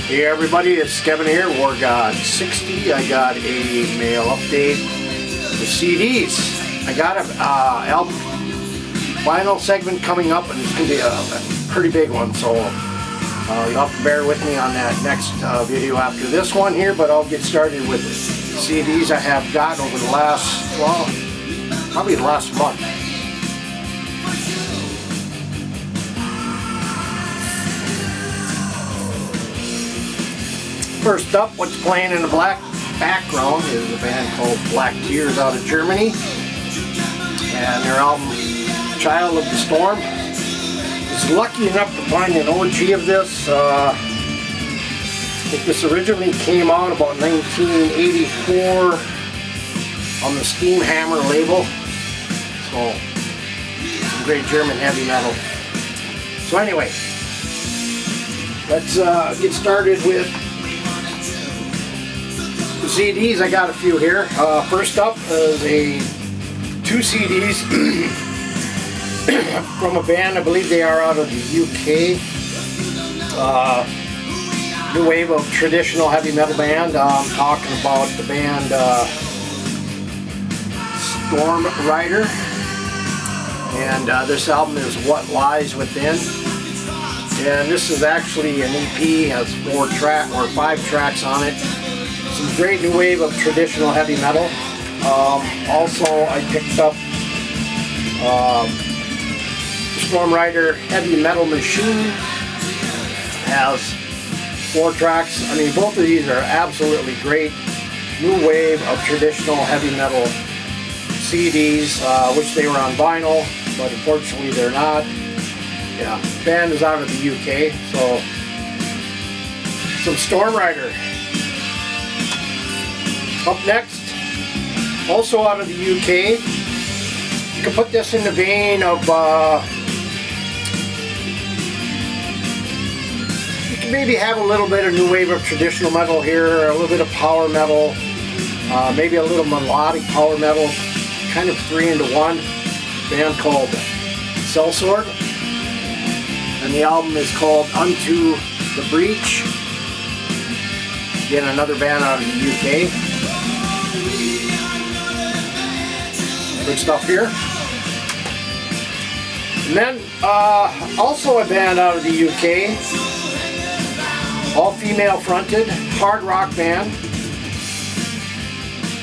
Hey everybody, it's Kevin here, Wargods 60. I got a mail update with CDs. I got a album vinyl segment coming up, and it's going to be a pretty big one, so you'll have to bear with me on that next video after this one here, but I'll get started with CDs I have got over the last, well, probably the last month. First up, what's playing in the black background is a band called Black Tears out of Germany, and their album Child of the Storm. I was lucky enough to find an OG of this. I think this originally came out about 1984 on the Steam Hammer label. So, some great German heavy metal. So anyway, let's get started with CDs. I got a few here. First up is two CDs from a band. I believe they are out of the UK. New wave of traditional heavy metal band. I'm talking about the band Storm Rider, and this album is What Lies Within. And this is actually an EP. Has 5 tracks on it. Some great new wave of traditional heavy metal. Also, I picked up Storm Rider Heavy Metal Machine. Has 4 tracks. I mean, both of these are absolutely great new wave of traditional heavy metal CDs. Wish they were on vinyl, but unfortunately they're not. Yeah, the band is out of the UK, so some Storm Rider. Up next, also out of the UK, you can put this in the vein of, you can maybe have a little bit of new wave of traditional metal here, a little bit of power metal, maybe a little melodic power metal, kind of 3 into 1. Band called Sellsword, and the album is called Unto the Breach. Again, another band out of the UK. Good stuff here. And then also a band out of the UK, all female fronted, hard rock band.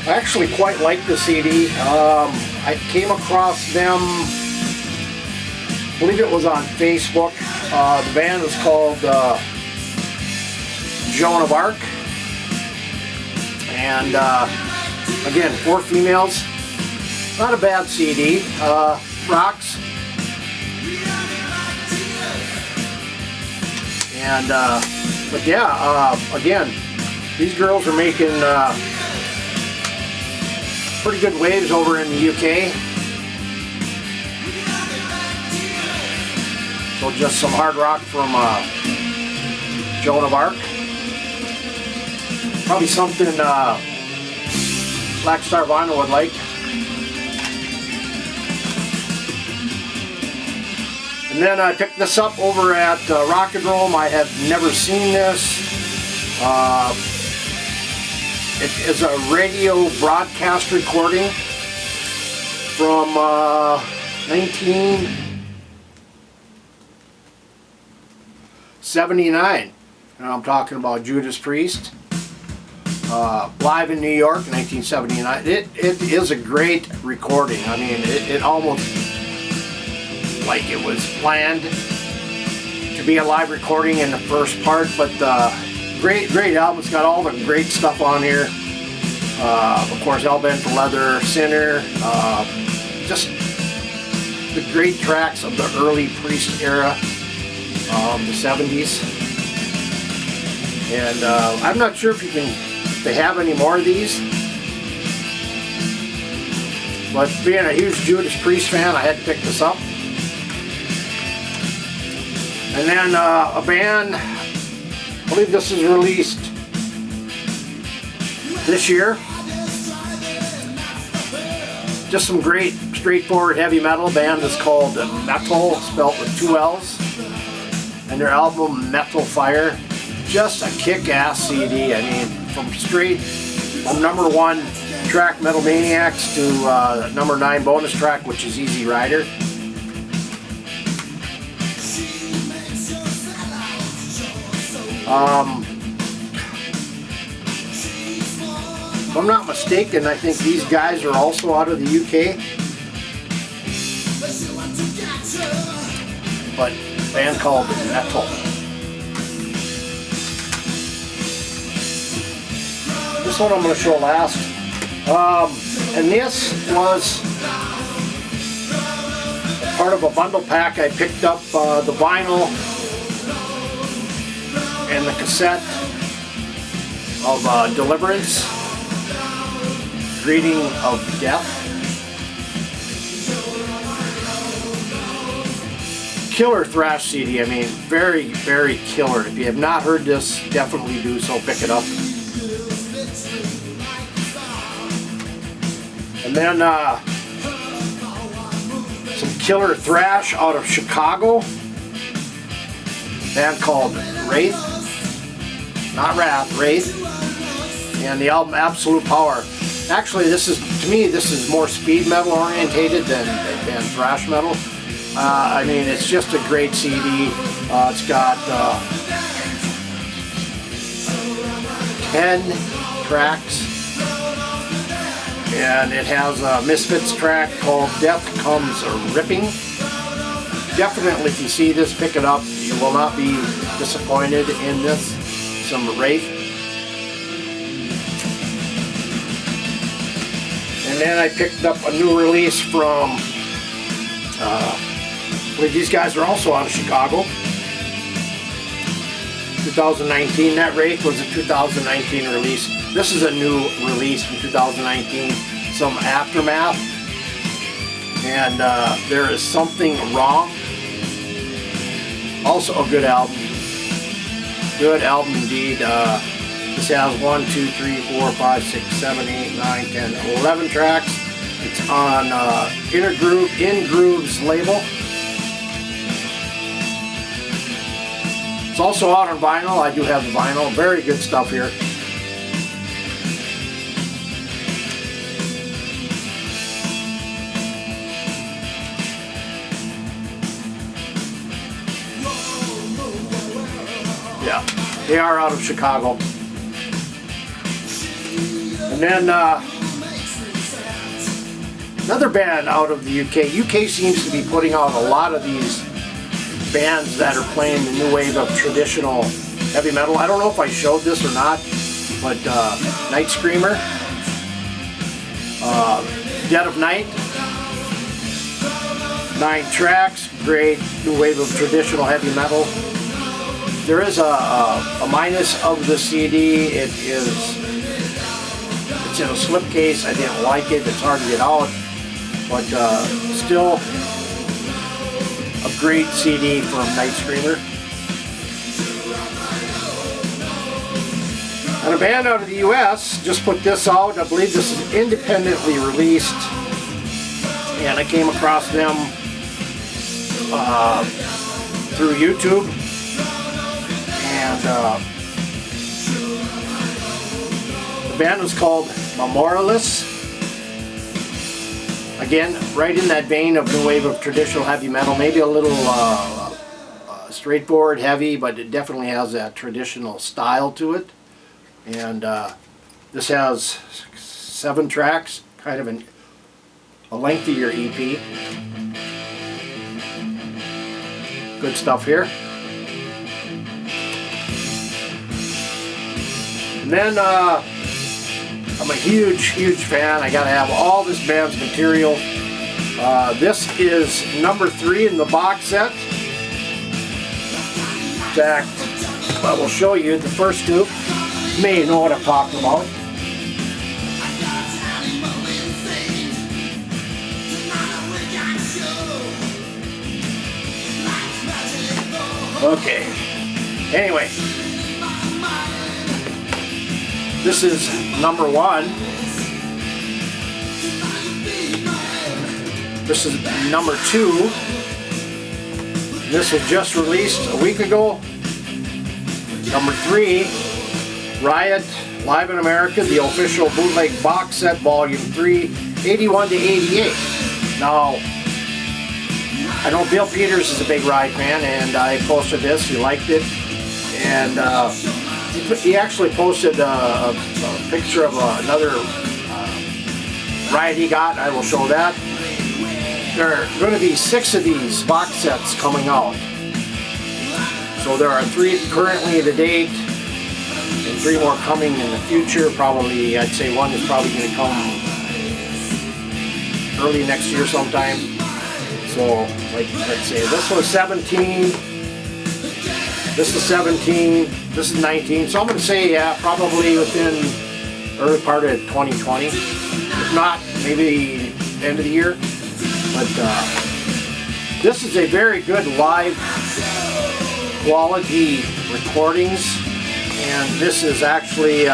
I actually quite like the CD. I came across them, I believe it was on Facebook. The band is called Joan of Arc, and again, 4 females. Not a bad CD. Rocks. And but yeah, again, these girls are making pretty good waves over in the UK. So just some hard rock from Joan of Arc. Probably something Black Star Vinyl would like. And then I picked this up over at Rock and Roll. I have never seen this. It is a radio broadcast recording from 1979. And I'm talking about Judas Priest. Live in New York in 1979. It is a great recording. I mean, it almost like it was planned to be a live recording in the first part, but great album. It's got all the great stuff on here. Of course, Hellbent for Leather, Sinner, just the great tracks of the early Priest era, the 70s. And I'm not sure if they have any more of these, but being a huge Judas Priest fan, I had to pick this up. And then a band, I believe this is released this year. Just some great, straightforward heavy metal. Band is called Metal, spelled with 2 L's. And their album Metal Fire just a kick-ass CD. I mean, from number 1 track Metal Maniacs to number 9 bonus track, which is Easy Rider. If I'm not mistaken, I think these guys are also out of the UK. But a band called Metal. This one I'm going to show last. And this was part of a bundle pack. I picked up the vinyl and the cassette of Deliverance, Greeting of Death. Killer thrash CD. I mean, very, very killer. If you have not heard this, definitely do so. Pick it up. And then some killer thrash out of Chicago. Band called Wraith. Not Wrath, Wraith. And the album Absolute Power. Actually, this is, to me, this is more speed metal orientated than thrash metal. I mean, it's just a great CD. It's got 10 tracks. And it has a Misfits track called Death Comes Ripping. Definitely, if you see this, pick it up. You will not be disappointed in this. Some Wraith. And then I picked up a new release from, I believe these guys are also out of Chicago. 2019. That Wraith was a 2019 release. This is a new release from 2019. Some Aftermath. And There Is Something Wrong. Also a good album. Good album indeed. This has 1, 2, 3, 4, 5, 6, 7, 8, 9, 10, 11 tracks. It's on In Groove's label. It's also out on vinyl. I do have the vinyl. Very good stuff here. Yeah, they are out of Chicago. And then another band out of the UK. UK seems to be putting out a lot of these bands that are playing the new wave of traditional heavy metal. I don't know if I showed this or not, but Night Screamer, Dead of Night, 9 tracks, great new wave of traditional heavy metal. There is a minus of the CD. It's in a slipcase. I didn't like it. It's hard to get out, but still a great CD from Night Screamer. And a band out of the US just put this out. I believe this is independently released, and I came across them through YouTube. And the band was called Memorialists. Again, right in that vein of new wave of traditional heavy metal. Maybe a little straightforward, heavy, but it definitely has that traditional style to it. And this has 7 tracks, kind of a lengthier EP. Good stuff here. And then I'm a huge fan. I gotta have all this band's material. This is number 3 in the box set. In fact, I will show you the first 2. You may know what I'm talking about. Okay. Anyway. This is number 1. This is number 2. This was just released a week ago. Number 3, Riot Live in America, the official bootleg box set, Volume 3, 81 to 88. Now, I know Bill Peters is a big Riot fan, and I posted this. He liked it, and he actually posted a picture of another Riot he got. I will show that. There are going to be 6 of these box sets coming out. So there are 3 currently to date, and 3 more coming in the future. Probably, I'd say 1 is probably going to come early next year sometime. So, like, let's say this was 17, this is 17, this is 19. So I'm going to say, yeah, probably within early part of 2020. If not, maybe end of the year. But this is a very good live quality recordings, and this is actually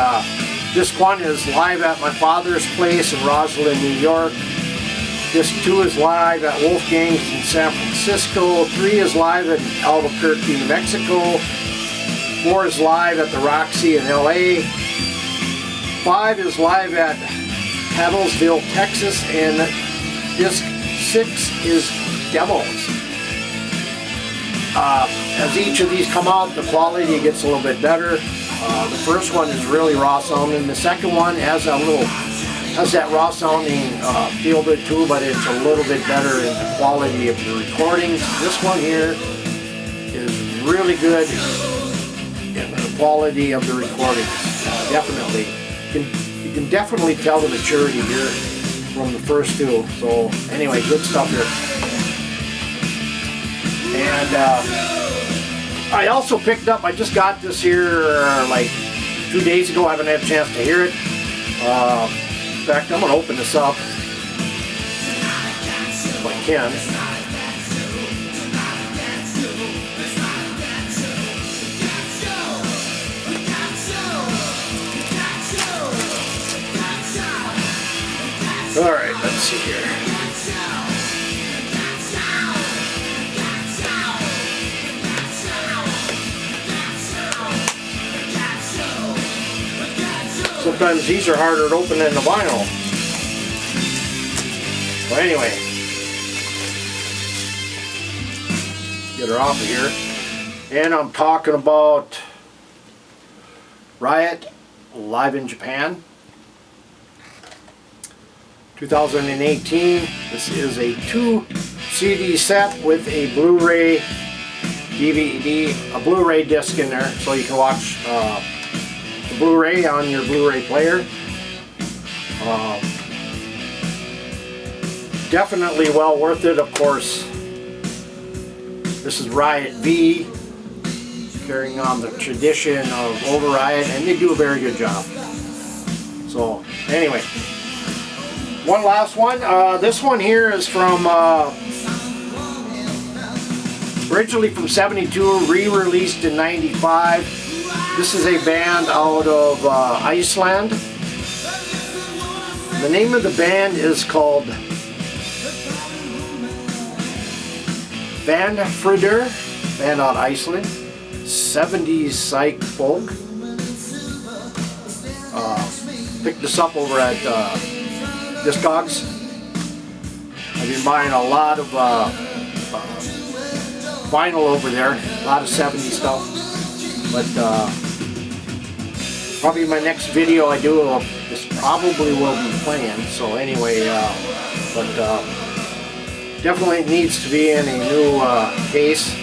this one is live at my father's place in Roslyn, New York. This 2 is live at Wolfgang's in San Francisco. 3 is live at Albuquerque, New Mexico. 4 is live at the Roxy in LA. 5 is live at Hattlesville, Texas, and disc 6 is demos. As each of these come out, the quality gets a little bit better. The first one is really raw sounding. The second one has that raw sounding feel to it too, but it's a little bit better in the quality of the recordings. This one here is really good in the quality of the recordings. Definitely, you can definitely tell the maturity here from the first 2. So anyway, good stuff here. And I also picked up, I just got this here like 2 days ago. I haven't had a chance to hear it. In fact, I'm going to open this up if I can. Alright, let's see here. Sometimes these are harder to open than the vinyl. But anyway, get her off of here. And I'm talking about Riot Live in Japan 2018. This is a 2 CD set with a Blu-ray DVD, a Blu-ray disc in there, so you can watch the Blu-ray on your Blu-ray player. Definitely well worth it, of course. This is Riot V, carrying on the tradition of Over Riot, and they do a very good job. So, anyway. One last one. This one here is from originally from '72, re-released in '95. This is a band out of Iceland. The name of the band is called Vandfridur, band out of Iceland. 70s psych folk. Picked this up over at Discogs. I've been buying a lot of vinyl over there, a lot of 70s stuff. But probably my next video I do, this probably will be playing. So anyway, but definitely needs to be in a new case.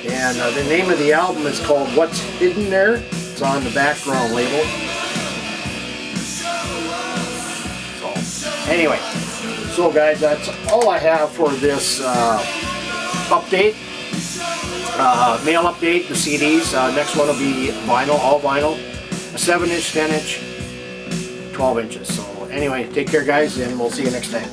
And the name of the album is called What's Hidden There. It's on the background label. Anyway, so guys, that's all I have for this update, mail update, the CDs. Next one will be vinyl, all vinyl, a 7-inch, 10-inch, 12 inches. So anyway, take care guys, and we'll see you next time.